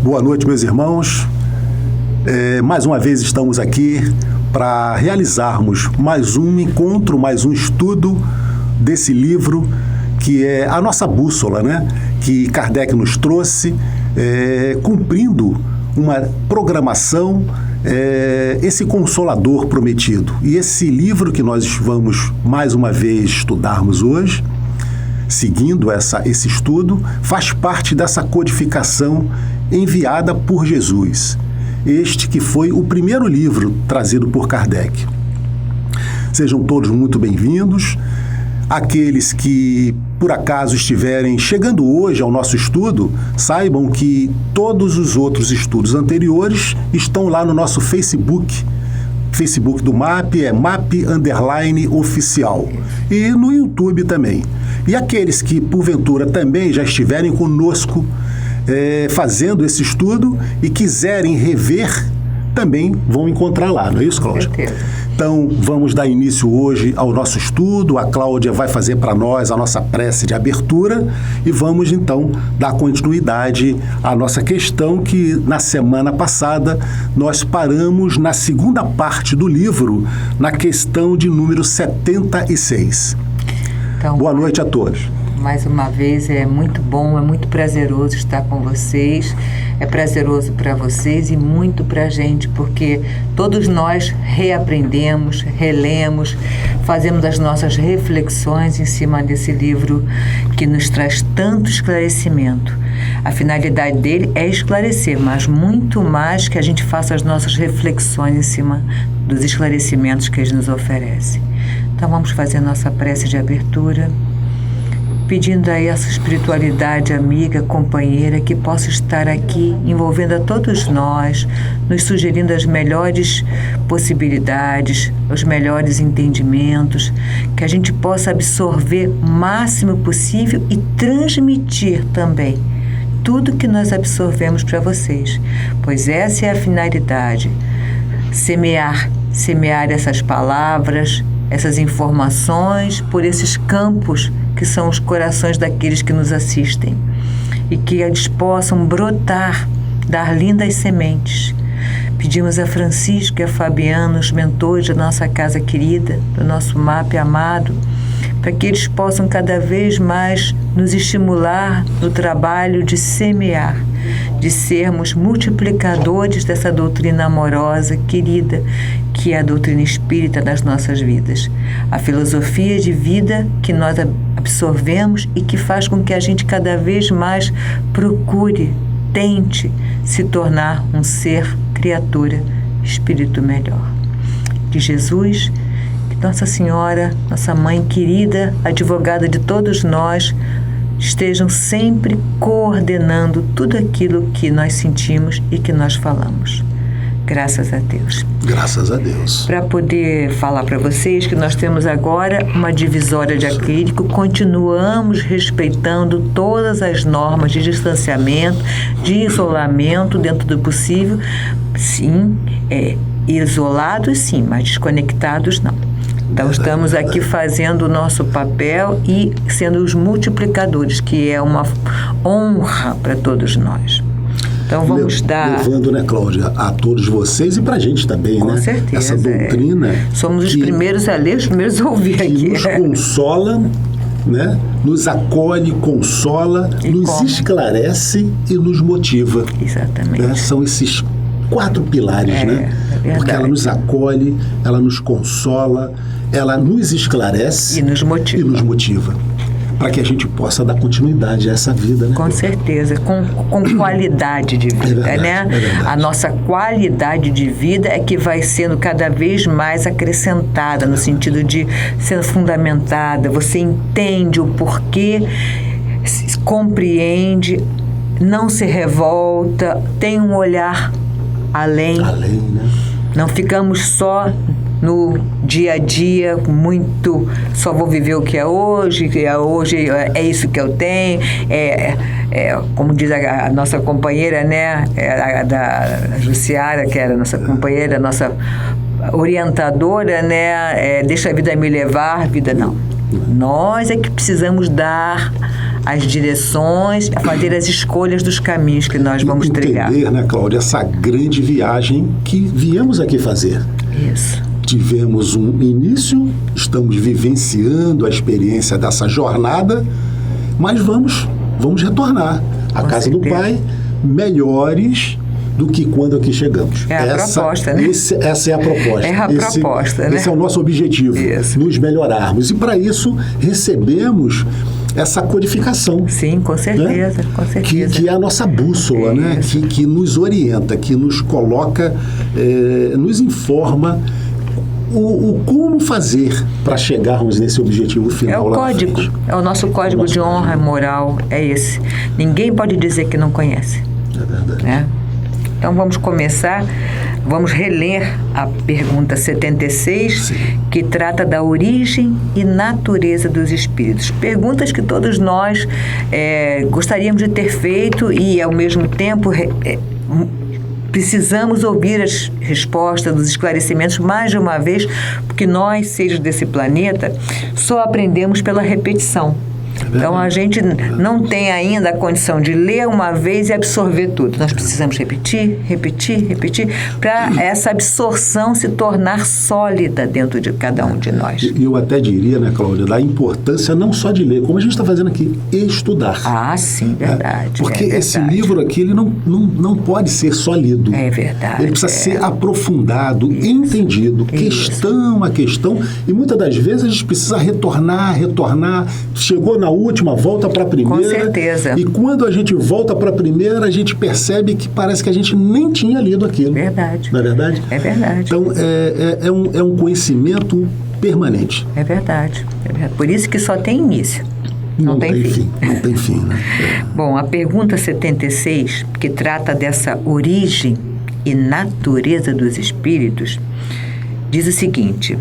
Boa noite, meus irmãos. Mais uma vez estamos aqui para realizarmos mais um encontro, mais um estudo desse livro que é a nossa bússola, né? Que Kardec nos trouxe, cumprindo uma programação, esse Consolador prometido. E esse livro que nós vamos mais uma vez estudarmos hoje, seguindo esse estudo, faz parte dessa codificação enviada por Jesus. Este que foi o primeiro livro trazido por Kardec. Sejam todos muito bem-vindos. Aqueles que, por acaso, estiverem chegando hoje ao nosso estudo, saibam que todos os outros estudos anteriores estão lá no nosso Facebook. Facebook do MAP é MAP_oficial. E no YouTube também. E aqueles que, porventura, também já estiverem conosco fazendo esse estudo e quiserem rever, também vão encontrar lá, não é isso, Cláudia? Então, vamos dar início hoje ao nosso estudo. A Cláudia vai fazer para nós a nossa prece de abertura e vamos, então, dar continuidade à nossa questão que, na semana passada, nós paramos na segunda parte do livro, na questão de número 76. Então, boa noite a todos. Mais uma vez, é muito bom, é muito prazeroso estar com vocês, é prazeroso para vocês e muito para a gente, porque todos nós reaprendemos, relemos, fazemos as nossas reflexões em cima desse livro que nos traz tanto esclarecimento. A finalidade dele é esclarecer, mas muito mais que a gente faça as nossas reflexões em cima dos esclarecimentos que ele nos oferece. Então vamos fazer nossa prece de abertura, pedindo a essa espiritualidade amiga, companheira, que possa estar aqui envolvendo a todos nós, nos sugerindo as melhores possibilidades, os melhores entendimentos, que a gente possa absorver o máximo possível e transmitir também tudo que nós absorvemos para vocês, pois essa é a finalidade, semear essas palavras, essas informações por esses campos que são os corações daqueles que nos assistem e que eles possam brotar, dar lindas sementes. Pedimos a Francisco e a Fabiano, os mentores da nossa casa querida, do nosso MAP amado, para que eles possam cada vez mais nos estimular no trabalho de semear, de sermos multiplicadores dessa doutrina amorosa, querida, que é a doutrina espírita das nossas vidas. A filosofia de vida que nós absorvemos e que faz com que a gente cada vez mais procure, tente se tornar um ser, criatura, espírito melhor. Que Jesus, que Nossa Senhora, nossa mãe querida, advogada de todos nós, estejam sempre coordenando tudo aquilo que nós sentimos e que nós falamos. Graças a Deus. Graças a Deus. Para poder falar para vocês que nós temos agora uma divisória de acrílico, continuamos respeitando todas as normas de distanciamento, de isolamento dentro do possível. Sim, isolados sim, mas desconectados não. Então, estamos aqui fazendo o nosso papel e sendo os multiplicadores, que é uma honra para todos nós. Então, vamos levando, né, Cláudia, a todos vocês e para a gente também, com né? certeza. Essa doutrina. Somos os primeiros a ler, os primeiros a ouvir que aqui. Nos consola, né? Nos acolhe, consola, nos esclarece e nos motiva. Exatamente. Né? São esses 4 pilares, né? É porque ela nos acolhe, ela nos consola, ela nos esclarece e nos motiva. Para que a gente possa dar continuidade a essa vida, né? Com certeza, com qualidade de vida, né? A nossa qualidade de vida é que vai sendo cada vez mais acrescentada, no sentido de ser fundamentada. Você entende o porquê, compreende, não se revolta, tem um olhar além, né? Não ficamos só no dia a dia, muito, só vou viver o que é hoje é isso que eu tenho, como diz a nossa companheira, né, da Jussiara, que era a nossa companheira, a nossa orientadora, né, deixa a vida me levar, vida não. Nós é que precisamos dar as direções, a fazer as escolhas dos caminhos que nós vamos trilhar. Entender, né, Cláudia, essa grande viagem que viemos aqui fazer. Isso. Tivemos um início, estamos vivenciando a experiência dessa jornada, mas vamos retornar à casa do Pai melhores do que quando aqui chegamos. É a proposta, né? Essa é a proposta. É a proposta, né? Esse é o nosso objetivo, nos melhorarmos. E para isso recebemos essa codificação. Sim, com certeza, né? Com certeza. Que é a nossa bússola, né? Que nos orienta, que nos coloca, nos informa o como fazer para chegarmos nesse objetivo final. É o código, é o nosso código de honra e moral, é esse. Ninguém pode dizer que não conhece. É verdade. Né? Então vamos começar, vamos reler a pergunta 76, Sim. que trata da origem e natureza dos espíritos. Perguntas que todos nós gostaríamos de ter feito e, ao mesmo tempo, precisamos ouvir as respostas, dos esclarecimentos mais de uma vez, porque nós, seres desse planeta, só aprendemos pela repetição. Então, a gente não tem ainda a condição de ler uma vez e absorver tudo. Nós precisamos repetir, para essa absorção se tornar sólida dentro de cada um de nós. E eu até diria, né, Cláudia, da importância não só de ler, como a gente está fazendo aqui, estudar. Ah, sim, verdade. Porque esse livro aqui, ele não pode ser só lido. É verdade. Ele precisa ser aprofundado, entendido, questão a questão, e muitas das vezes a gente precisa retornar. Chegou na última, volta para a primeira. Com certeza. E quando a gente volta para a primeira, a gente percebe que parece que a gente nem tinha lido aquilo. Verdade. Não é verdade? É verdade. Então, é um conhecimento permanente. É verdade. Por isso que só tem início. Não tem fim. Não tem fim, né? Bom, a pergunta 76, que trata dessa origem e natureza dos espíritos, diz o seguinte: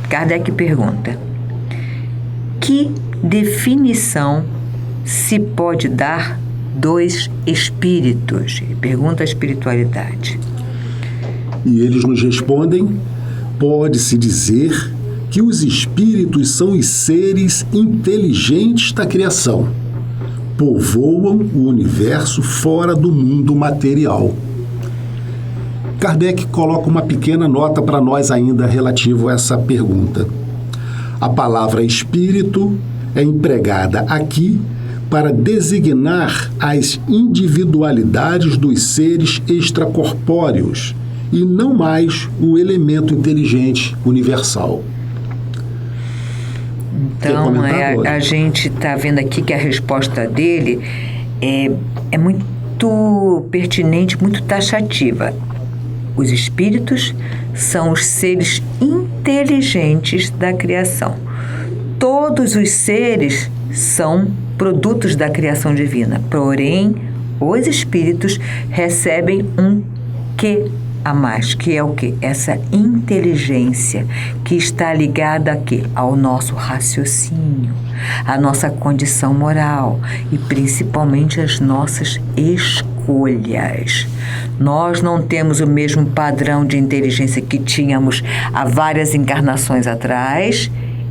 Kardec pergunta: que definição se pode dar dos espíritos? Pergunta a espiritualidade. E eles nos respondem: pode-se dizer que os espíritos são os seres inteligentes da criação, povoam o universo fora do mundo material. Kardec coloca uma pequena nota para nós ainda relativo a essa pergunta. A palavra espírito é empregada aqui para designar as individualidades dos seres extracorpóreos e não mais o elemento inteligente universal. Então, a gente está vendo aqui que a resposta dele é muito pertinente, muito taxativa. Os espíritos são os seres inteligentes da criação. Todos os seres são produtos da criação divina, porém, os espíritos recebem um quê a mais, que é o quê? Essa inteligência que está ligada a quê? Ao nosso raciocínio, à nossa condição moral e principalmente às nossas escolhas. Nós não temos o mesmo padrão de inteligência que tínhamos há várias encarnações atrás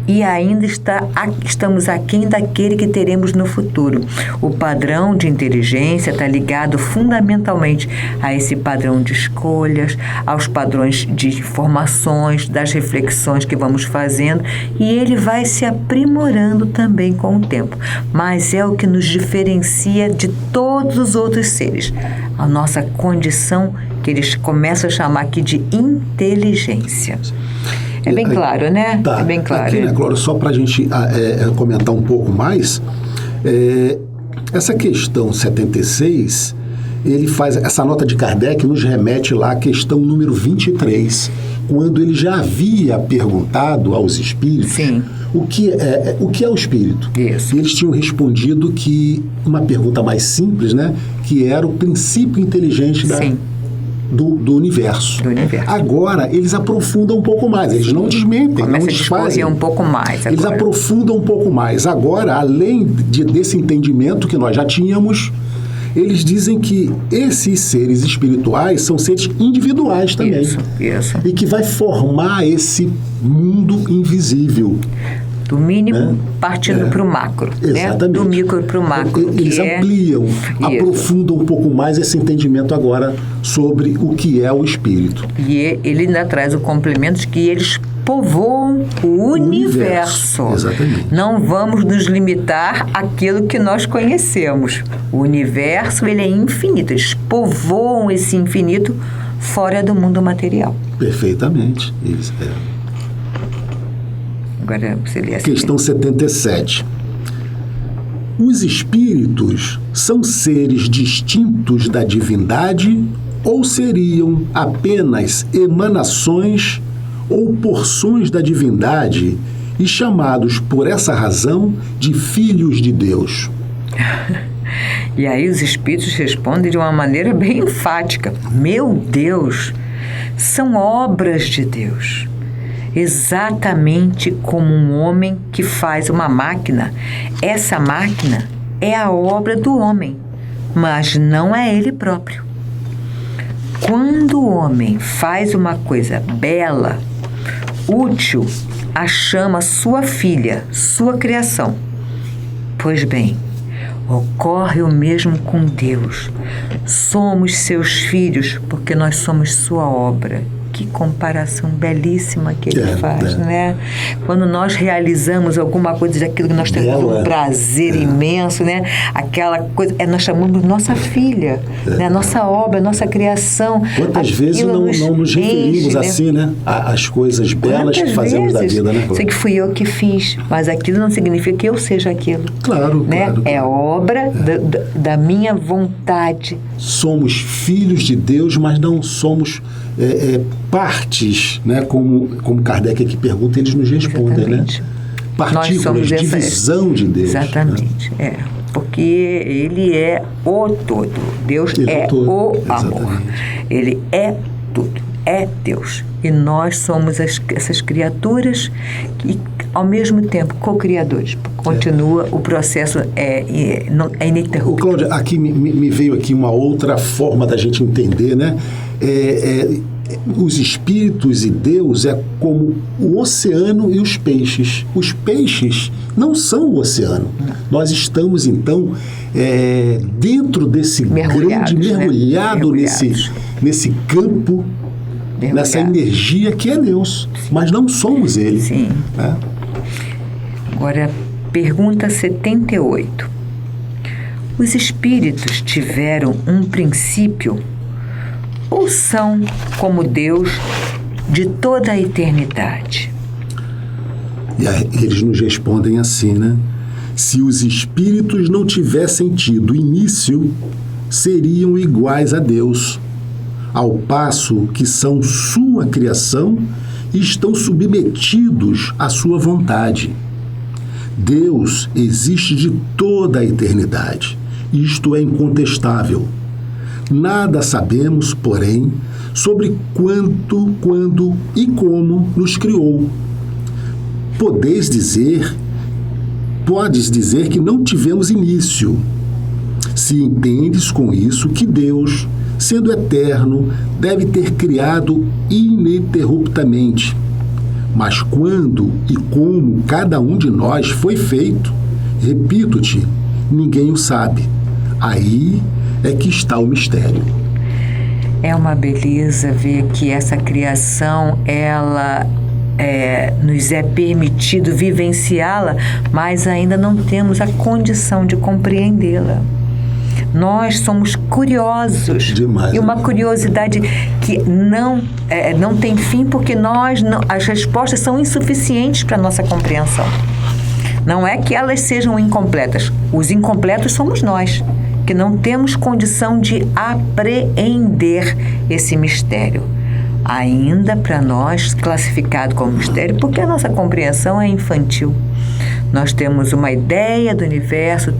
e ainda estamos aquém daquele que teremos no futuro. O padrão de inteligência está ligado fundamentalmente a esse padrão de escolhas, aos padrões de informações, das reflexões que vamos fazendo, e ele vai se aprimorando também com o tempo. Mas é o que nos diferencia de todos os outros seres, a nossa condição que eles começam a chamar aqui de inteligência. É bem claro, né? Tá. É bem claro. Aqui, né, Cláudia, só para a gente comentar um pouco mais, essa questão 76, ele faz, essa nota de Kardec nos remete lá à questão número 23, quando ele já havia perguntado aos espíritos o que é o espírito. Isso. E eles tinham respondido que uma pergunta mais simples, né, que era o princípio inteligente do universo. Agora, eles aprofundam um pouco mais. Eles não desmentem, não desfazem. Um pouco mais agora. Eles aprofundam um pouco mais. Agora, além desse entendimento que nós já tínhamos, eles dizem que esses seres espirituais são seres individuais também. Isso. E que vai formar esse mundo invisível. Do mínimo né? partindo para o macro, né? Exatamente. Do micro para o macro. Eles ampliam, aprofundam um pouco mais esse entendimento agora sobre o que é o espírito. E ele ainda traz o complemento de que eles povoam o universo. Exatamente. Não vamos nos limitar àquilo que nós conhecemos. O universo, ele é infinito. Eles povoam esse infinito fora do mundo material. Perfeitamente. Isso é. Agora você lê assim. Questão 77. Os espíritos são seres distintos da divindade ou seriam apenas emanações ou porções da divindade e chamados por essa razão de filhos de Deus? E aí os espíritos respondem de uma maneira bem enfática. Meu Deus, são obras de Deus. Exatamente como um homem que faz uma máquina. Essa máquina é a obra do homem, mas não é ele próprio. Quando o homem faz uma coisa bela, útil, a chama sua filha, sua criação. Pois bem, ocorre o mesmo com Deus. Somos seus filhos porque nós somos sua obra. Que comparação belíssima que ele faz, né? Quando nós realizamos alguma coisa daquilo que nós temos um prazer imenso, né? Aquela coisa, nós chamamos nossa filha, né? Nossa obra, nossa criação. Quantas vezes não nos referimos assim, né? As coisas belas que fazemos da vida, né? Sei que fui eu que fiz, mas aquilo não significa que eu seja aquilo. Claro, né? Claro. É obra da minha vontade. Somos filhos de Deus, mas não somos partes, né? Como Kardec aqui pergunta, eles nos respondem, exatamente, né? Partículas, divisão de Deus. Exatamente, né? Porque ele é o todo. Deus é o amor. Ele é tudo, é Deus. E nós somos essas criaturas que, ao mesmo tempo, co-criadores. Continua o processo, é ininterrupto. Cláudia, aqui me veio aqui uma outra forma da gente entender, né? Os espíritos e Deus é como o oceano e os peixes. Os peixes não são o oceano. Nós estamos, então, dentro desse grande mergulhado nesse campo, nessa energia que é Deus. Mas não somos Ele. Sim. Né? Agora, pergunta 78. Os espíritos tiveram um princípio ou são como Deus de toda a eternidade? E aí, eles nos respondem assim, né? Se os espíritos não tivessem tido início, seriam iguais a Deus, ao passo que são sua criação e estão submetidos à sua vontade. Deus existe de toda a eternidade. Isto é incontestável. Nada sabemos, porém, sobre quanto, quando e como nos criou. Podes dizer que não tivemos início. Se entendes com isso que Deus, sendo eterno, deve ter criado ininterruptamente. Mas quando e como cada um de nós foi feito, repito-te, ninguém o sabe. Aí é que está o mistério. É uma beleza ver que essa criação, ela nos é permitido vivenciá-la, mas ainda não temos a condição de compreendê-la. Nós somos curiosos. Demais, e uma curiosidade que não tem fim, porque as respostas são insuficientes para a nossa compreensão. Não é que elas sejam incompletas. Os incompletos somos nós, que não temos condição de apreender esse mistério. Ainda para nós classificado como mistério, porque a nossa compreensão é infantil. Nós temos uma ideia do universo,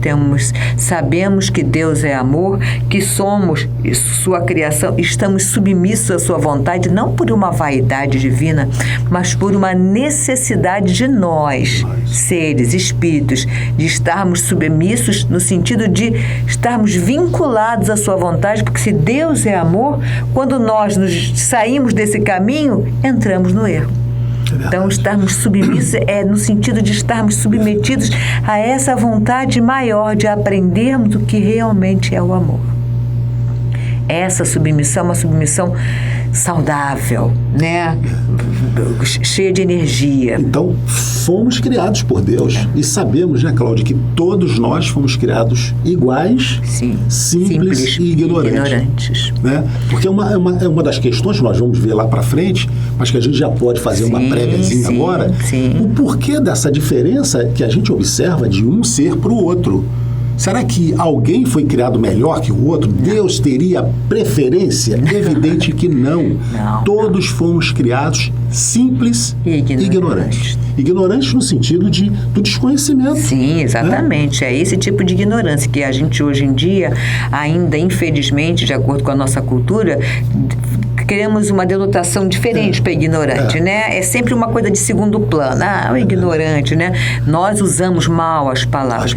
sabemos que Deus é amor, que somos sua criação, estamos submissos à sua vontade, não por uma vaidade divina, mas por uma necessidade de nós, seres, espíritos, de estarmos submissos no sentido de estarmos vinculados à sua vontade, porque se Deus é amor, quando nós saímos desse caminho, entramos no erro. Então, estarmos submissos é no sentido de estarmos submetidos a essa vontade maior de aprendermos o que realmente é o amor. Essa submissão é uma submissão saudável, né? Cheia de energia. Então, fomos criados por Deus. E sabemos, né, Cláudia, que todos nós fomos criados iguais, Sim. simples e ignorantes. Né? Porque é uma das questões que nós vamos ver lá para frente, mas que a gente já pode fazer uma préviazinha agora, o porquê dessa diferença que a gente observa de um ser para o outro. Será que alguém foi criado melhor que o outro? Deus teria preferência? Evidente que não. Todos fomos criados simples e ignorantes. Ignorantes no sentido do desconhecimento. Sim, exatamente. É esse tipo de ignorância que a gente hoje em dia, ainda infelizmente, de acordo com a nossa cultura, queremos uma denotação diferente para ignorante, né? É sempre uma coisa de segundo plano. O ignorante, né? Nós usamos mal as palavras.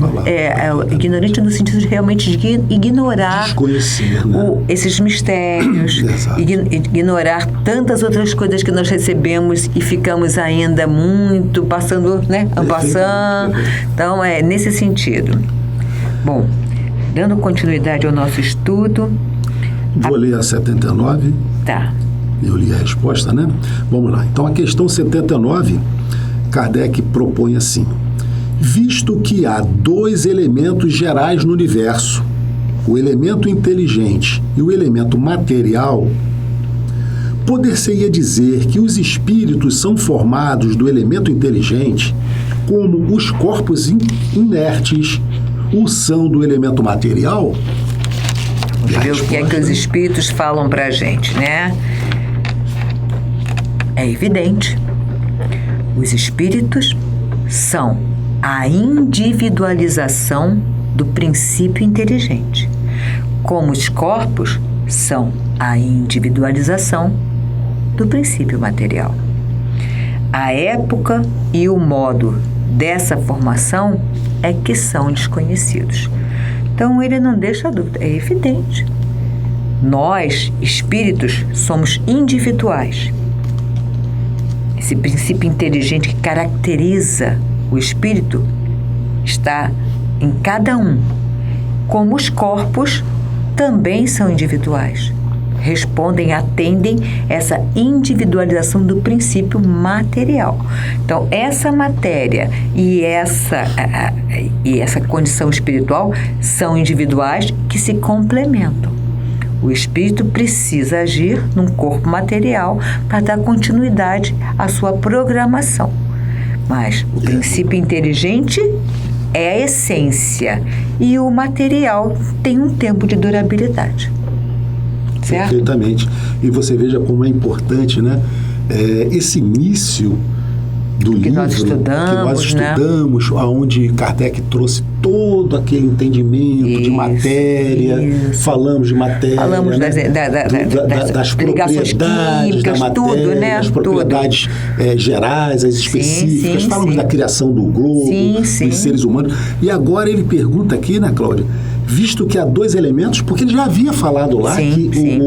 Ignorante no sentido de realmente de ignorar desconhecer, né? Esses mistérios, ignorar tantas outras coisas que nós recebemos e ficamos ainda muito passando, né? Passando. Então, é nesse sentido. Bom, dando continuidade ao nosso estudo. Vou ler a 79. Tá. Eu li a resposta, né? Vamos lá. Então, a questão 79, Kardec propõe assim: visto que há dois elementos gerais no universo, o elemento inteligente e o elemento material, poder-se-ia dizer que os espíritos são formados do elemento inteligente, como os corpos inertes o são do elemento material? Vamos ver o que é que os espíritos falam para a gente, né? É evidente. Os espíritos são a individualização do princípio inteligente, como os corpos são a individualização do princípio material. A época e o modo dessa formação é que são desconhecidos. Então, ele não deixa dúvida, é evidente. Nós, espíritos, somos individuais. Esse princípio inteligente que caracteriza o espírito está em cada um. Como os corpos também são individuais. Atendem essa individualização do princípio material. Então, essa matéria e essa condição espiritual são individuais que se complementam. O espírito precisa agir num corpo material para dar continuidade à sua programação. Mas o princípio inteligente é a essência e o material tem um tempo de durabilidade. Certo? Perfeitamente. E você veja como é importante, né? Esse início do livro que nós estudamos, onde Kardec trouxe todo aquele entendimento de matéria, falamos de matéria, falamos, né? das propriedades químicas, da matéria, tudo, né? das propriedades gerais, as específicas, falamos da criação do globo, dos seres humanos. E agora ele pergunta aqui, né, Cláudia? Visto que há dois elementos, porque ele já havia falado lá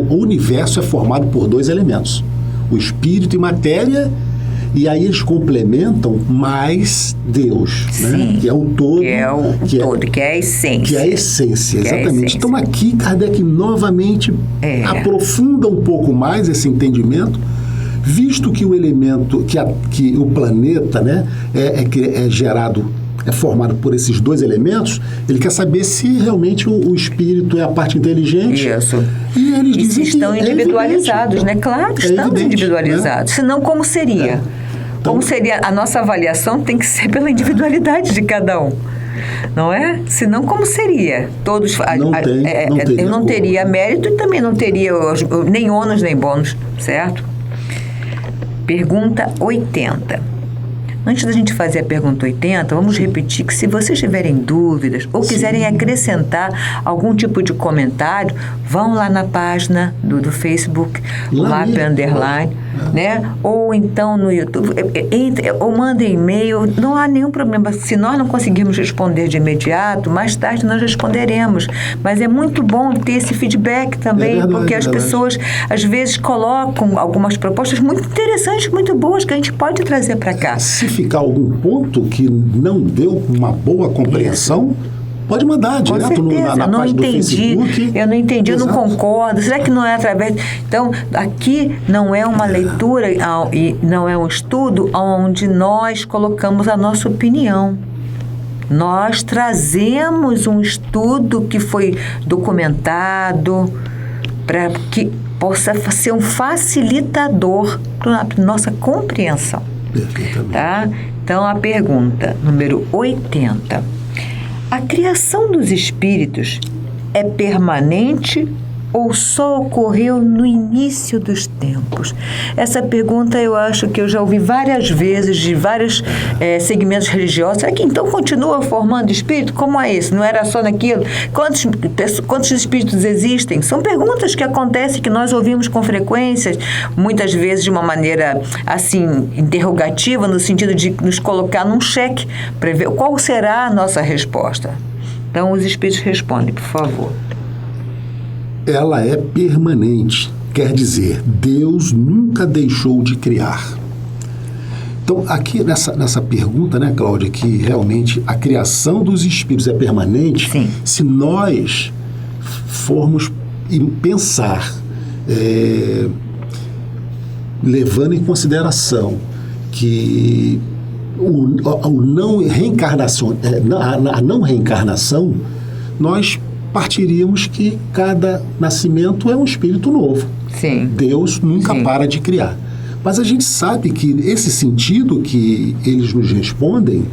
o universo é formado por dois elementos, o espírito e matéria, e aí eles complementam mais Deus, né? Que é o todo, que é a essência. Que é a essência, exatamente. Então aqui Kardec novamente aprofunda um pouco mais esse entendimento, visto que o elemento, que o planeta, né, é gerado, é formado por esses dois elementos, ele quer saber se realmente o espírito é a parte inteligente. Isso. E eles dizem se estão individualizados, né? Claro, estamos individualizados. Né? Senão, como seria? Então, como seria? A nossa avaliação tem que ser pela individualidade de cada um. Não é? Senão, como seria? Todos, eu não teria mérito e também não teria nem ônus nem bônus, certo? Pergunta 80. Antes da gente fazer a pergunta 80, vamos repetir que se vocês tiverem dúvidas ou quiserem acrescentar algum tipo de comentário, vão lá na página do Facebook, LAP_, né? Ou então no YouTube, ou manda e-mail, não há nenhum problema. Se nós não conseguirmos responder de imediato, mais tarde nós responderemos. Mas é muito bom ter esse feedback também, verdade, porque as pessoas às vezes colocam algumas propostas muito interessantes, muito boas, que a gente pode trazer para cá. Se ficar algum ponto que não deu uma boa compreensão, pode mandar direto na página do Facebook. Eu não entendi, Exato. eu não concordo. Será que não é através... Então, aqui não é uma leitura e não é um estudo onde nós colocamos a nossa opinião. Nós trazemos um estudo que foi documentado para que possa ser um facilitador para a nossa compreensão. Perfeitamente. Tá? Então, a pergunta número 80. A criação dos espíritos é permanente ou só ocorreu no início dos tempos? Essa pergunta eu acho que eu já ouvi várias vezes de vários segmentos religiosos. Será que então continua formando espírito? Como é isso? Não era só naquilo? Quantos espíritos existem? São perguntas que acontecem, que nós ouvimos com frequência, muitas vezes de uma maneira assim, interrogativa, no sentido de nos colocar num cheque para ver qual será a nossa resposta. Então, os espíritos respondem, por favor. Ela é permanente, quer dizer, Deus nunca deixou de criar. Então, aqui nessa pergunta, né, Cláudia, que realmente a criação dos espíritos é permanente. Sim. Se nós formos pensar, levando em consideração que a não reencarnação, nós partiríamos que cada nascimento é um espírito novo. Sim. Deus nunca Sim. para de criar. Mas a gente sabe que esse sentido que eles nos respondem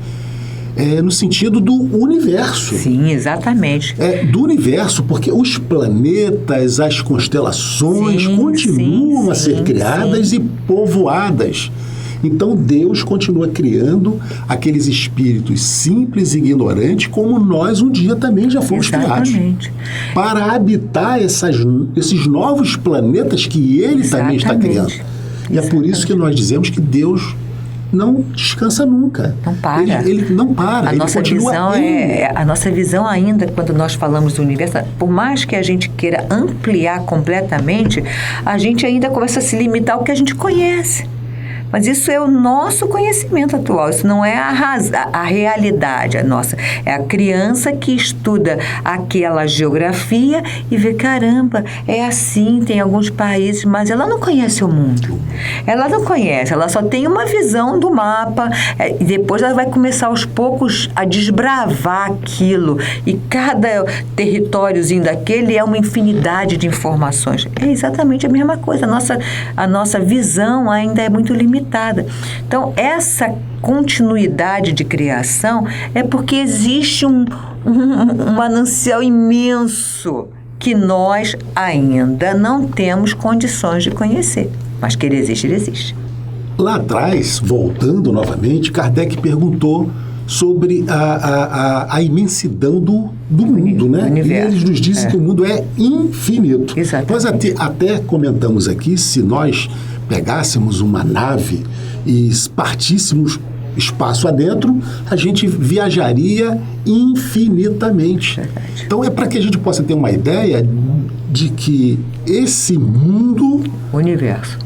é no sentido do universo. Sim, exatamente. Do universo, porque os planetas, as constelações continuam a ser criadas e povoadas. Então Deus continua criando aqueles espíritos simples e ignorantes, como nós um dia também já fomos criados, para habitar esses novos planetas que Ele também está criando. E é por isso que nós dizemos que Deus não descansa nunca. Não para. Ele não para. A nossa visão ainda, quando nós falamos do universo, por mais que a gente queira ampliar completamente, a gente ainda começa a se limitar ao que a gente conhece. Mas isso é o nosso conhecimento atual, isso não é a realidade, é a criança que estuda aquela geografia e vê, caramba, é assim, tem alguns países, mas ela não conhece o mundo. Ela não conhece, ela só tem uma visão do mapa, e depois ela vai começar aos poucos a desbravar aquilo, e cada territóriozinho daquele é uma infinidade de informações. É exatamente a mesma coisa, a nossa visão ainda é muito limitada. Então, essa continuidade de criação é porque existe um manancial imenso que nós ainda não temos condições de conhecer. Mas que ele existe, ele existe. Lá atrás, voltando novamente, Kardec perguntou sobre a imensidão do mundo, né? E eles nos dizem que o mundo é infinito. Exatamente. Nós até comentamos aqui, se nós pegássemos uma nave e partíssemos espaço adentro, a gente viajaria infinitamente. Verdade. Então é para que a gente possa ter uma ideia de que esse mundo,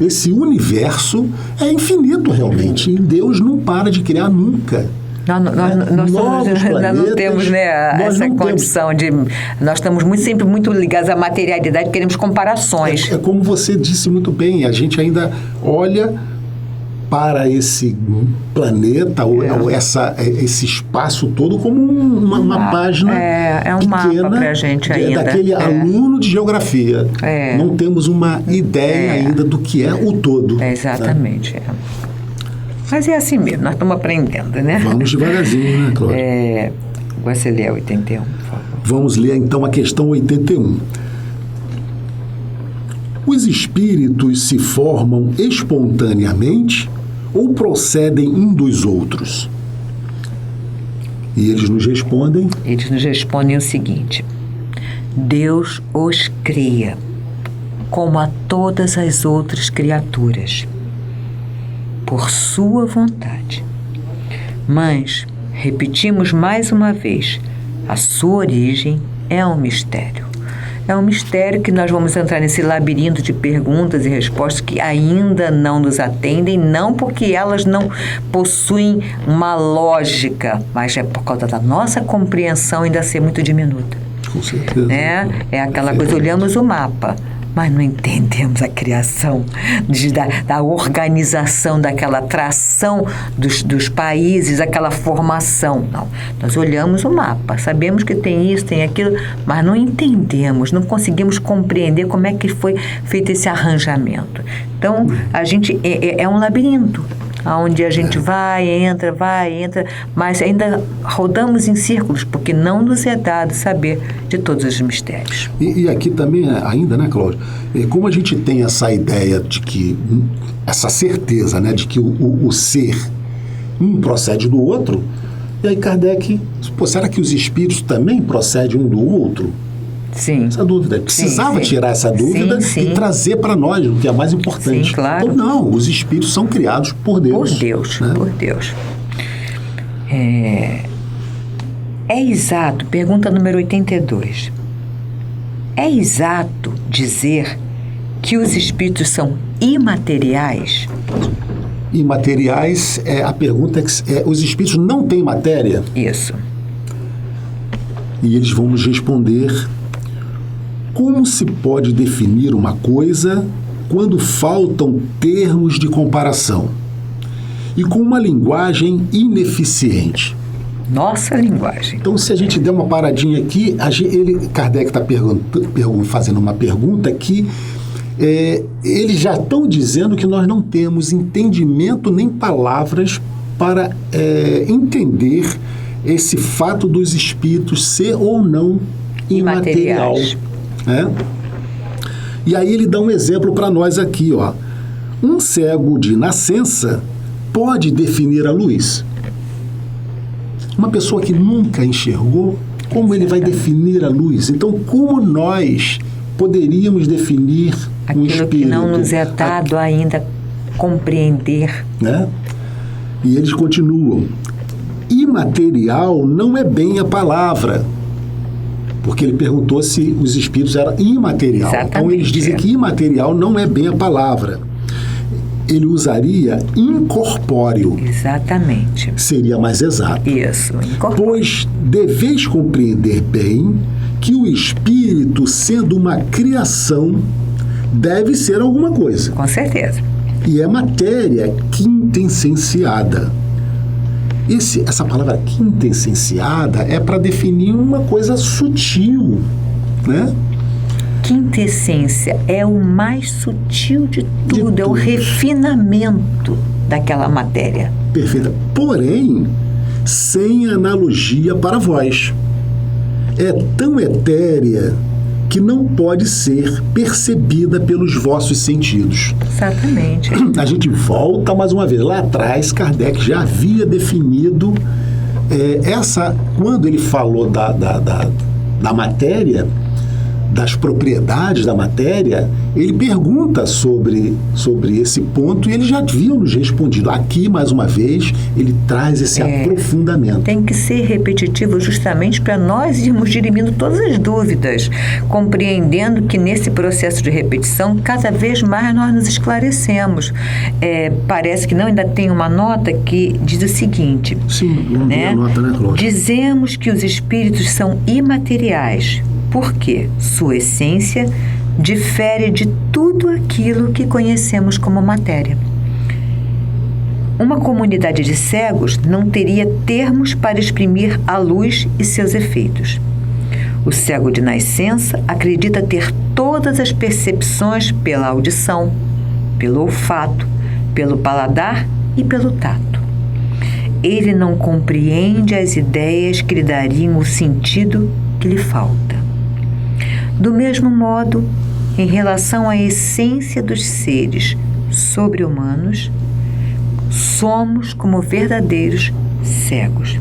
esse universo é infinito realmente. E Deus não para de criar nunca. Nós não temos essa condição de... Nós estamos sempre muito ligados à materialidade, queremos comparações. É como você disse muito bem, a gente ainda olha para esse planeta, ou esse espaço todo, como uma página um pequena mapa para a gente ainda. Daquele aluno de geografia. Não temos uma ideia ainda do que é o todo. Exatamente. Né? Mas é assim mesmo, nós estamos aprendendo, né? Vamos devagarzinho, né, Cláudia? Você lê a 81, por favor. Vamos ler, então, a questão 81. Os espíritos se formam espontaneamente ou procedem um dos outros? E eles nos respondem? Eles nos respondem o seguinte: Deus os cria, como a todas as outras criaturas. por sua vontade. Mas, repetimos mais uma vez, a sua origem é um mistério. É um mistério que nós vamos entrar nesse labirinto de perguntas e respostas que ainda não nos atendem, não porque elas não possuem uma lógica, mas é por causa da nossa compreensão ainda ser muito diminuta. Com certeza. Né? É aquela coisa, olhamos o mapa, mas não entendemos a criação, da organização, daquela tração dos países, aquela formação. Não, nós olhamos o mapa, sabemos que tem isso, tem aquilo, mas não entendemos, não conseguimos compreender como é que foi feito esse arranjamento. Então, a gente é um labirinto, onde a gente vai, entra, mas ainda rodamos em círculos, porque não nos é dado saber de todos os mistérios. E aqui também, ainda, né, Cláudia, como a gente tem essa ideia de que, essa certeza, né, de que o ser procede do outro, e aí Kardec, será que os espíritos também procedem um do outro? Sim. Essa dúvida. Precisava tirar essa dúvida e trazer para nós o que é mais importante. Sim, claro. Então, não, os espíritos são criados por Deus. Por Deus, né? Por Deus. É exato, pergunta número 82. É exato dizer que os espíritos são imateriais? Imateriais, a pergunta os espíritos não têm matéria? Isso. E eles vão nos responder: como se pode definir uma coisa quando faltam termos de comparação e com uma linguagem ineficiente? Nossa linguagem. Então, se a gente der uma paradinha aqui, Kardec está fazendo uma pergunta que eles já estão dizendo que nós não temos entendimento nem palavras para entender esse fato dos espíritos ser ou não imaterial. Né? E aí ele dá um exemplo para nós aqui, ó. Um cego de nascença pode definir a luz. Uma pessoa que nunca enxergou, como ele vai definir a luz? Então, como nós poderíamos definir um espírito? Aquilo que não nos é dado ainda compreender. Né? E eles continuam: imaterial não é bem a palavra. Porque ele perguntou se os espíritos eram imaterial. Exatamente. Então, eles dizem que imaterial não é bem a palavra. Ele usaria incorpóreo. Exatamente. Seria mais exato. Isso, incorpóreo. Pois deveis compreender bem que o espírito, sendo uma criação, deve ser alguma coisa. Com certeza. E é matéria quintessenciada. Essa palavra quintessenciada é para definir uma coisa sutil, né? Quintessência é o mais sutil de tudo, é o refinamento daquela matéria. Perfeita. Porém, sem analogia para vós. É tão etérea que não pode ser percebida pelos vossos sentidos. Exatamente. A gente volta mais uma vez. Lá atrás, Kardec já havia definido quando ele falou da matéria, das propriedades da matéria, ele pergunta sobre esse ponto e ele já havia nos respondido. Aqui, mais uma vez, ele traz esse aprofundamento. Tem que ser repetitivo justamente para nós irmos dirimindo todas as dúvidas, compreendendo que nesse processo de repetição, cada vez mais nós nos esclarecemos. Parece que não, ainda tem uma nota que diz o seguinte. Sim, vamos ver a nota, né, Cláudia? Dizemos que os espíritos são imateriais, porque sua essência difere de tudo aquilo que conhecemos como matéria. Uma comunidade de cegos não teria termos para exprimir a luz e seus efeitos. O cego de nascença acredita ter todas as percepções pela audição, pelo olfato, pelo paladar e pelo tato. Ele não compreende as ideias que lhe dariam o sentido que lhe falta. Do mesmo modo, em relação à essência dos seres sobre-humanos, somos como verdadeiros cegos.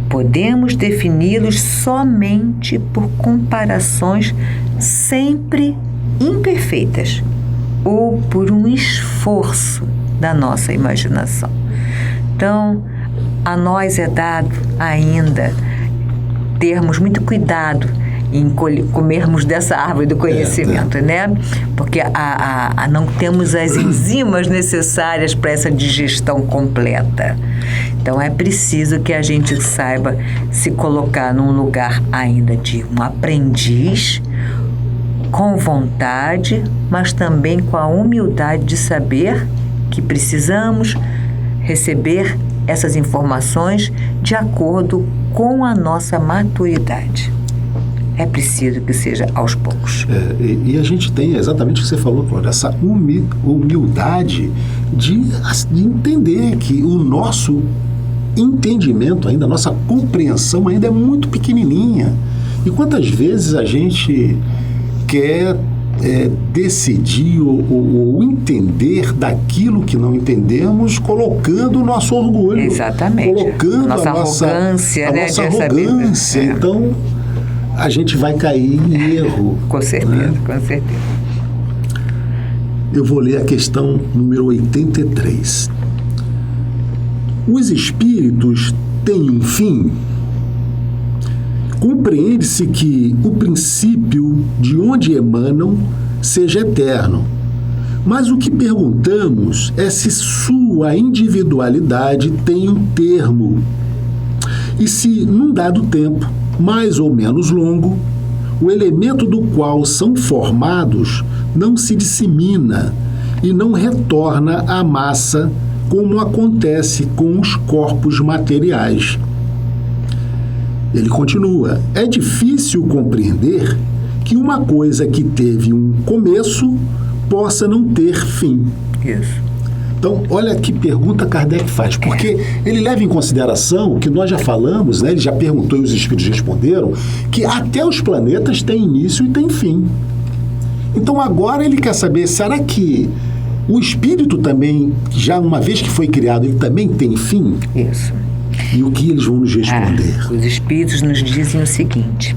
Podemos defini-los somente por comparações sempre imperfeitas ou por um esforço da nossa imaginação. Então, a nós é dado ainda termos muito cuidado em comermos dessa árvore do conhecimento, né? Porque não temos as enzimas necessárias para essa digestão completa. Então, é preciso que a gente saiba se colocar num lugar ainda de um aprendiz, com vontade, mas também com a humildade de saber que precisamos receber essas informações de acordo com a nossa maturidade. É preciso que seja aos poucos. E a gente tem exatamente o que você falou, Cláudia, essa humildade de entender que o nosso entendimento ainda, a nossa compreensão ainda é muito pequenininha. E quantas vezes a gente quer decidir ou entender daquilo que não entendemos, colocando o nosso orgulho. Exatamente. Colocando a nossa arrogância. Arrogância. Então, a gente vai cair em erro. Com certeza, né? Com certeza. Eu vou ler a questão número 83. Os espíritos têm um fim? Compreende-se que o princípio de onde emanam seja eterno, mas o que perguntamos é se sua individualidade tem um termo e se, num dado tempo, mais ou menos longo, o elemento do qual são formados não se dissemina e não retorna à massa como acontece com os corpos materiais. Ele continua: é difícil compreender que uma coisa que teve um começo possa não ter fim. Isso. Então, olha que pergunta Kardec faz, porque ele leva em consideração que nós já falamos, né, ele já perguntou e os espíritos responderam, que até os planetas têm início e têm fim. Então, agora ele quer saber, será que o espírito também, já uma vez que foi criado, ele também tem fim? Isso. E o que eles vão nos responder? Os espíritos nos dizem o seguinte: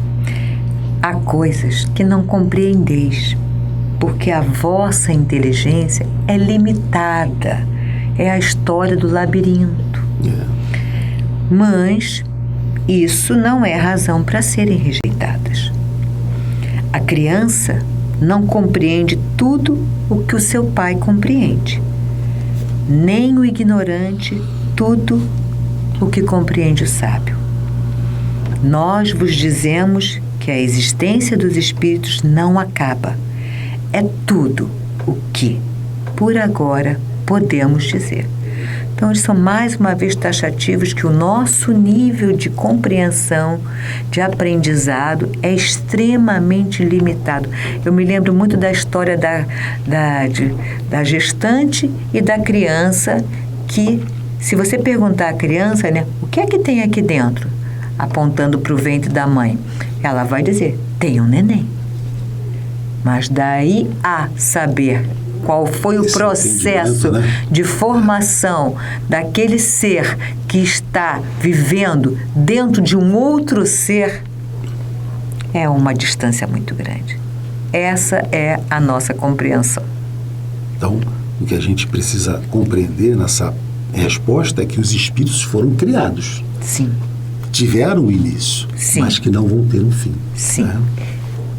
há coisas que não compreendeis, porque a vossa inteligência é limitada. É a história do labirinto. Mas isso não é razão para serem rejeitadas. A criança não compreende tudo o que o seu pai compreende, nem o ignorante tudo o que compreende o sábio. Nós vos dizemos que a existência dos espíritos não acaba. É tudo o que, por agora, podemos dizer. Então, eles são mais uma vez taxativos que o nosso nível de compreensão, de aprendizado, é extremamente limitado. Eu me lembro muito da história da gestante e da criança, que, se você perguntar à criança, né, o que é que tem aqui dentro, apontando para o ventre da mãe, ela vai dizer: tem um neném. Mas daí a saber qual foi o processo, né, de formação daquele ser que está vivendo dentro de um outro ser, é uma distância muito grande. Essa é a nossa compreensão. Então, o que a gente precisa compreender nessa resposta é que os espíritos foram criados. Sim. Tiveram um início, sim, mas que não vão ter um fim. Sim. Né?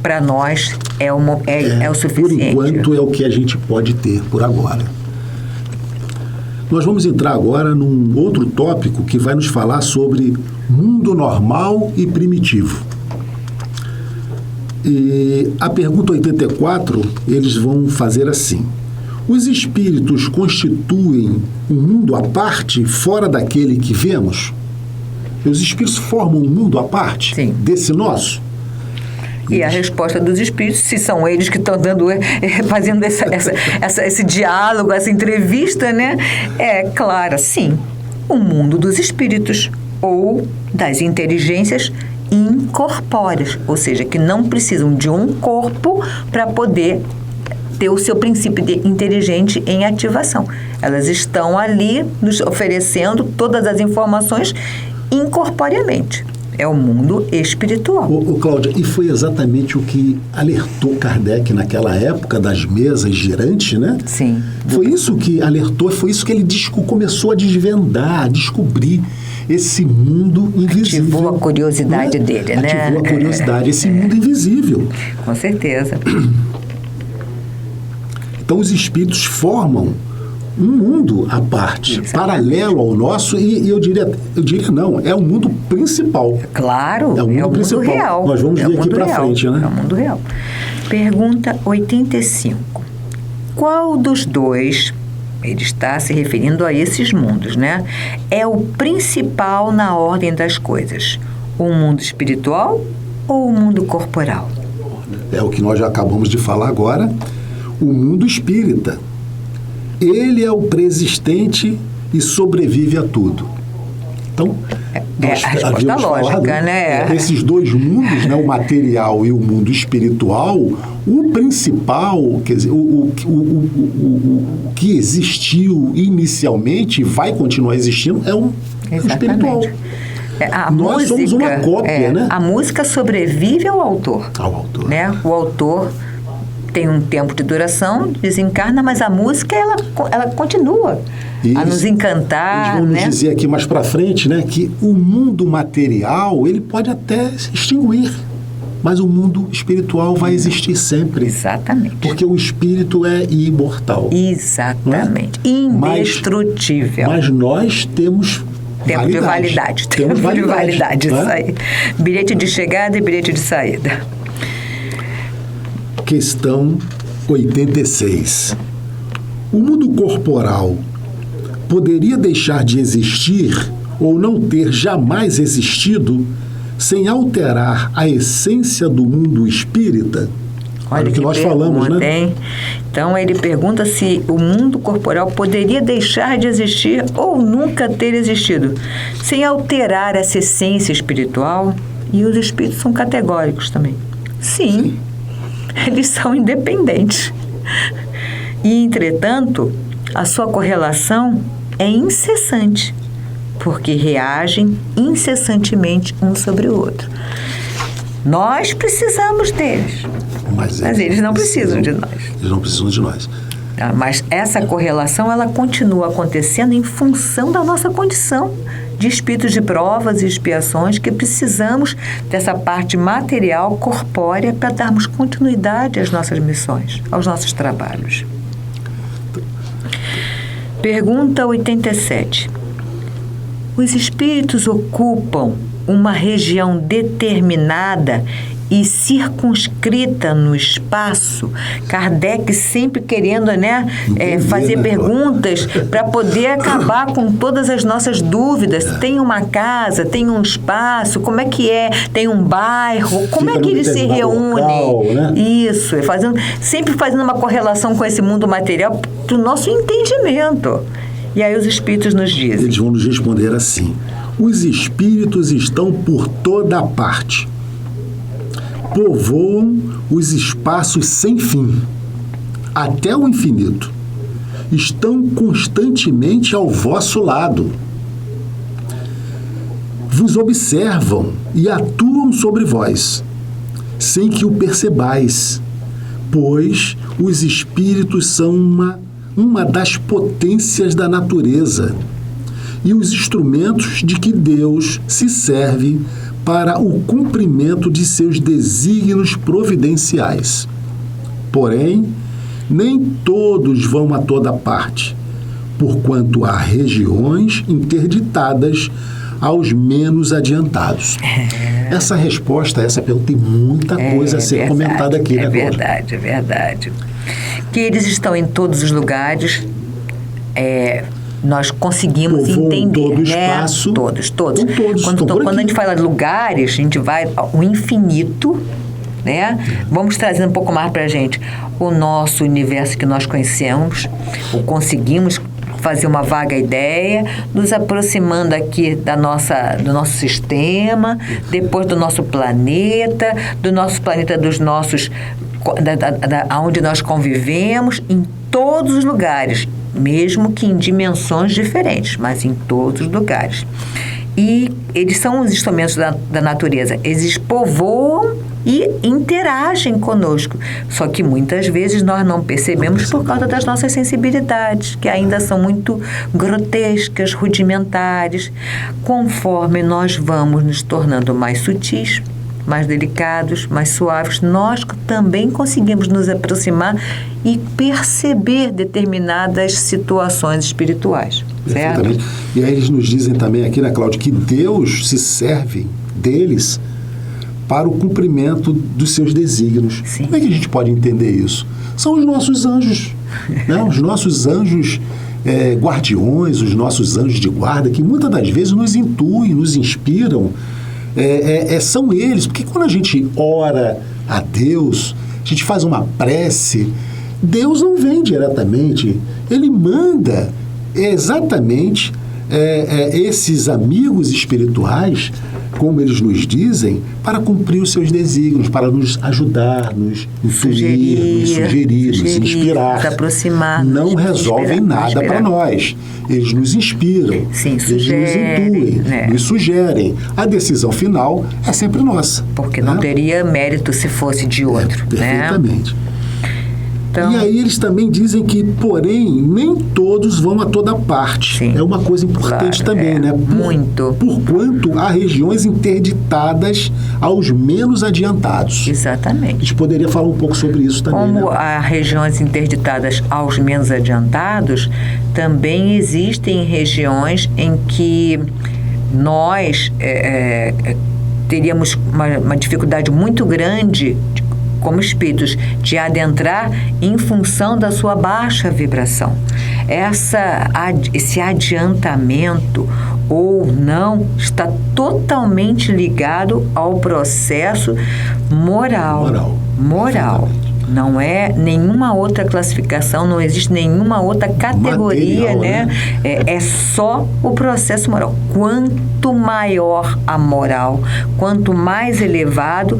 Para nós é o suficiente. Por enquanto é o que a gente pode ter por agora. Nós vamos entrar agora num outro tópico que vai nos falar sobre mundo normal e primitivo. E a pergunta 84, eles vão fazer assim: os espíritos constituem um mundo à parte, fora daquele que vemos? Os espíritos formam um mundo à parte, sim, desse nosso? E a resposta dos espíritos, se são eles que estão fazendo esse diálogo, essa entrevista, né? É clara, sim. O mundo dos espíritos, ou das inteligências incorpóreas, ou seja, que não precisam de um corpo para poder ter o seu princípio inteligente em ativação. Elas estão ali nos oferecendo todas as informações incorporeamente. é o mundo espiritual. Cláudia, e foi exatamente o que alertou Kardec naquela época das mesas girantes, né? Sim. Foi isso que alertou, foi isso que ele começou a desvendar, a descobrir esse mundo invisível. Ativou a curiosidade dele, né? Ativou a curiosidade, esse mundo invisível. Com certeza. Então os espíritos formam um mundo à parte, exatamente, paralelo ao nosso, e eu diria não, é o mundo principal. Claro, é o mundo principal. Real. Nós vamos ver aqui para frente, né? É o mundo real. Pergunta 85. Qual dos dois, ele está se referindo a esses mundos, né? É o principal na ordem das coisas? O mundo espiritual ou o mundo corporal? É o que nós já acabamos de falar agora. O mundo espírita. Ele é o preexistente e sobrevive a tudo. Então, nós a resposta lógica, falado, né? Esses dois mundos, né, o material e o mundo espiritual, o principal, quer dizer, o que existiu inicialmente e vai continuar existindo é o espiritual. Nós somos uma cópia, né? A música sobrevive ao autor. Ao autor. Né? O autor tem um tempo de duração, desencarna, mas a música, ela continua a nos encantar. Eles vão né? nos dizer aqui mais para frente, né, que o mundo material, ele pode até se extinguir, mas o mundo espiritual vai existir sempre. Exatamente. Porque o espírito é imortal. Exatamente. É? Indestrutível. Mas nós temos tempo de validade. Tempo de validade. Isso aí. Bilhete de chegada e bilhete de saída. Questão 86. O mundo corporal poderia deixar de existir ou não ter jamais existido sem alterar a essência do mundo espírita? Olha o que nós falamos, né? Hein? Então, ele pergunta se o mundo corporal poderia deixar de existir ou nunca ter existido, sem alterar essa essência espiritual. E os espíritos são categóricos também. Sim. Eles são independentes. E, entretanto, a sua correlação é incessante, porque reagem incessantemente um sobre o outro. Nós precisamos deles, mas eles não precisam de nós. Eles não precisam de nós. Mas essa correlação, ela continua acontecendo em função da nossa condição de espíritos de provas e expiações, que precisamos dessa parte material, corpórea, para darmos continuidade às nossas missões, aos nossos trabalhos. Pergunta 87. Os espíritos ocupam uma região determinada e circunscrita no espaço? Kardec sempre querendo, fazer perguntas para poder acabar com todas as nossas dúvidas. Tem uma casa, tem um espaço, como é que é? Tem um bairro, como é que eles se reúnem? Local, né? Isso, sempre fazendo uma correlação com esse mundo material para o nosso entendimento. E aí os espíritos nos dizem. Eles vão nos responder assim: os espíritos estão por toda parte. Povoam os espaços sem fim, até o infinito. Estão constantemente ao vosso lado. Vos observam e atuam sobre vós, sem que o percebais, pois os espíritos são uma das potências da natureza e os instrumentos de que Deus se serve para o cumprimento de seus desígnios providenciais. Porém, nem todos vão a toda parte, porquanto há regiões interditadas aos menos adiantados. Essa resposta, essa pergunta, tem muita coisa a ser comentada aqui, né, Cláudia? É verdade. Que eles estão em todos os lugares, nós conseguimos entender, todo o espaço. Todos. Quando a gente fala de lugares, a gente vai ao infinito, né? Vamos trazer um pouco mais para a gente o nosso universo que nós conhecemos, ou conseguimos fazer uma vaga ideia, nos aproximando aqui do nosso sistema, depois do nosso planeta dos nossos, onde nós convivemos, em todos os lugares, mesmo que em dimensões diferentes, mas em todos os lugares. E eles são os instrumentos da natureza. Eles povoam e interagem conosco. Só que muitas vezes nós não percebemos por causa das nossas sensibilidades, que ainda são muito grotescas, rudimentares. Conforme nós vamos nos tornando mais sutis, mais delicados, mais suaves, nós também conseguimos nos aproximar e perceber determinadas situações espirituais. Certo? E aí eles nos dizem também aqui, né, Cláudia, que Deus se serve deles para o cumprimento dos seus desígnios. Sim. Como é que a gente pode entender isso? São os nossos anjos, né? Os nossos anjos guardiões, os nossos anjos de guarda, que muitas das vezes nos intuem, nos inspiram. São eles, porque quando a gente ora a Deus, a gente faz uma prece, Deus não vem diretamente, Ele manda exatamente esses amigos espirituais, como eles nos dizem, para cumprir os seus desígnios, para nos ajudar, nos sugerir, nos inspirar. Nos aproximar. Não resolvem nada para nós. Eles nos inspiram, sim, eles nos intuem, nos sugerem. A decisão final é sempre nossa. Porque não teria mérito se fosse de outro. Perfeitamente. Né? Então, e aí eles também dizem que, porém, nem todos vão a toda parte. Sim, é uma coisa importante também, né? Muito. Porquanto há regiões interditadas aos menos adiantados. Exatamente. A gente poderia falar um pouco sobre isso também, Como né? há regiões interditadas aos menos adiantados, também existem regiões em que nós teríamos uma dificuldade muito grande como espíritos, de adentrar em função da sua baixa vibração. Esse adiantamento ou não está totalmente ligado ao processo moral. Não é nenhuma outra classificação, não existe nenhuma outra categoria, material, né? É só o processo moral. Quanto maior a moral, quanto mais elevado,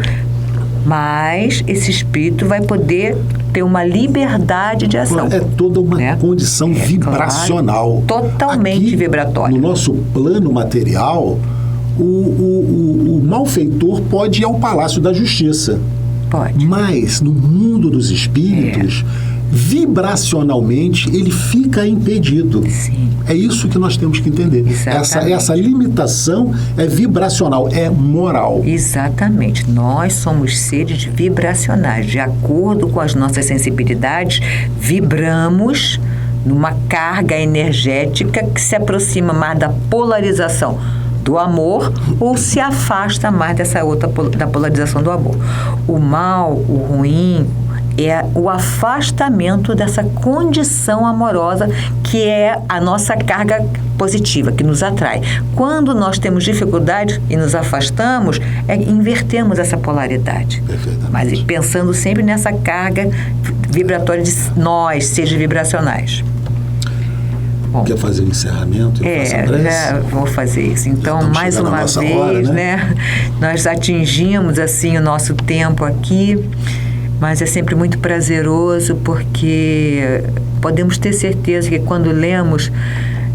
mas esse espírito vai poder ter uma liberdade de ação. É toda uma condição vibracional. Claro, totalmente aqui, vibratória. No nosso plano material, o malfeitor pode ir ao Palácio da Justiça. Pode. Mas no mundo dos espíritos, vibracionalmente, ele fica impedido. Sim. É isso que nós temos que entender. Essa limitação é vibracional, é moral. Exatamente. Nós somos seres vibracionais. De acordo com as nossas sensibilidades, vibramos numa carga energética que se aproxima mais da polarização do amor ou se afasta mais dessa outra da polarização do amor. O mal, o ruim, é o afastamento dessa condição amorosa que é a nossa carga positiva, que nos atrai. Quando nós temos dificuldade e nos afastamos, invertemos essa polaridade. Mas pensando sempre nessa carga vibratória de nós, seres vibracionais. Bom, quer fazer o encerramento? Já vou fazer isso. Então, mais uma vez, hora, né? Nós atingimos assim o nosso tempo aqui, mas é sempre muito prazeroso porque podemos ter certeza que quando lemos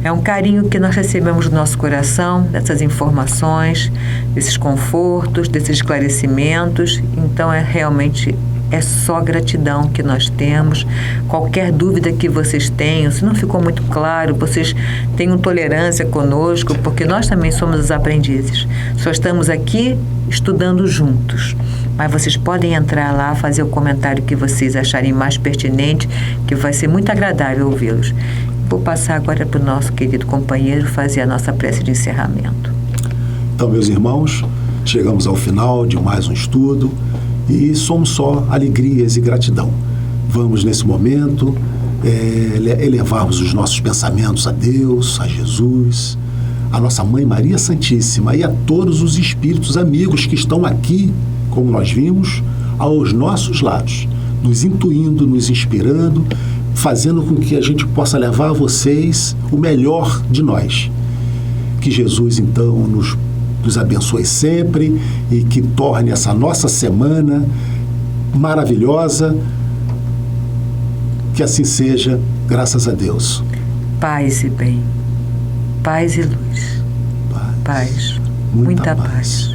é um carinho que nós recebemos do nosso coração, dessas informações, desses confortos, desses esclarecimentos. Então realmente é só gratidão que nós temos. Qualquer dúvida que vocês tenham, se não ficou muito claro, vocês tenham tolerância conosco, porque nós também somos os aprendizes. Só estamos aqui estudando juntos. Mas vocês podem entrar lá, fazer o comentário que vocês acharem mais pertinente, que vai ser muito agradável ouvi-los. Vou passar agora para o nosso querido companheiro fazer a nossa prece de encerramento. Então, meus irmãos, chegamos ao final de mais um estudo. E somos só alegrias e gratidão. Vamos, nesse momento, elevarmos os nossos pensamentos a Deus, a Jesus, a nossa Mãe Maria Santíssima e a todos os espíritos amigos que estão aqui, como nós vimos, aos nossos lados, nos intuindo, nos inspirando, fazendo com que a gente possa levar a vocês o melhor de nós. Que Jesus, então, nos abençoe sempre e que torne essa nossa semana maravilhosa. Que assim seja, graças a Deus. Paz e bem. Paz e luz. Paz. Muita paz.